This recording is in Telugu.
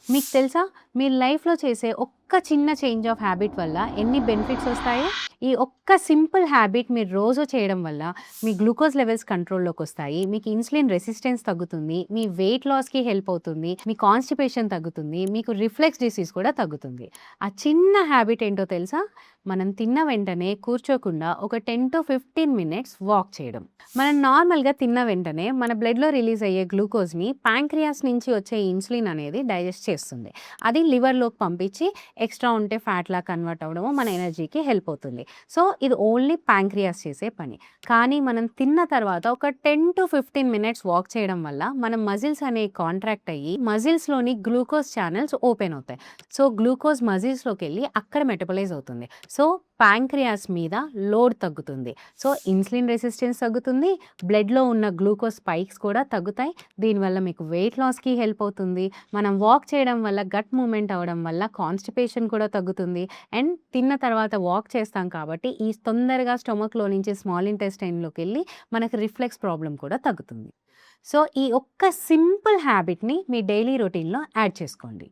మీకు తెలుసా? మీరు లైఫ్‌లో చేసే ఒక్క చిన్న చేంజ్ ఆఫ్ హ్యాబిట్ వల్ల ఎన్ని బెనిఫిట్స్ ఒస్తాయో? ఈ ఒక్క సింపుల్ హ్యాబిట్ మీరు రోజు చేయడం వల్ల మీ గ్లూకోజ్ లెవెల్స్ కంట్రోల్‌లోకొస్తాయి. మీకు ఇన్సులిన్ రెసిస్టెన్స్ తగ్గుతుంది. మీ వెయిట్ లాస్‌కి హెల్ప్ అవుతుంది. మీ కాన్‌స్టిపేషన్ తగ్గుతుంది. మీకు రిఫ్లెక్స్ డిసీజ్ కూడా తగ్గుతుంది. ఆ చిన్న హ్యాబిట్ ఏంటో తెలుసా? మనం తిన్న వెంటనే కూర్చోకుండా ఒక 10-15 మినిట్స్ వాక్ చేయడం. మనం నార్మల్‌గా తిన్న వెంటనే మన బ్లడ్‌లో రిలీజ్ అయ్యే గ్లూకోజ్‌ని ప్యాంక్రియాస్ నుంచి వచ్చే ఇన్సులిన్ అనేది డైజెస్ట్ చేస్తుంది. అది లివర్‌లోకి పంపించి ఎక్స్ట్రా ఉంటే ఫ్యాట్‌లా కన్వర్ట్ అవ్వడము మన ఎనర్జీకి హెల్ప్ అవుతుంది. సో, ఇది ఓన్లీ ప్యాంక్రియాస్ చేసే పని. కానీ మనం తిన్న తర్వాత ఒక 10-15 మినిట్స్ వాక్ చేయడం వల్ల మన మజిల్స్ అనేవి కాంట్రాక్ట్ అయ్యి మజిల్స్‌లోని గ్లూకోజ్ ఛానెల్స్ ఓపెన్ అవుతాయి. సో, గ్లూకోజ్ మజిల్స్‌లోకెళ్ళి అక్కడ మెటబలైజ్ అవుతుంది. సో, ప్యాంక్రియాస్ మీద లోడ్ తగ్గుతుంది. సో, ఇన్సులిన్ రెసిస్టెన్స్ తగ్గుతుంది. బ్లడ్‌లో ఉన్న గ్లూకోజ్ స్పైక్స్ కూడా తగ్గుతాయి. దీనివల్ల మీకు వెయిట్ లాస్‌కి హెల్ప్ అవుతుంది. మనం వాక్ చేయడం వల్ల గట్ మూవ్‌మెంట్ అవ్వడం వల్ల కాన్‌స్టిపేషన్ కూడా తగ్గుతుంది. అండ్ తిన్న తర్వాత వాక్ చేస్తాం కాబట్టి ఈ తొందరగా స్టొమక్‌లో నుంచి స్మాల్ ఇంటెస్టైన్‌లోకెళ్ళి మనకి రిఫ్లెక్స్ ప్రాబ్లమ్ కూడా తగ్గుతుంది. సో, ఈ ఒక్క సింపుల్ హ్యాబిట్‌ని మీ డైలీ రొటీన్‌లో యాడ్ చేసుకోండి.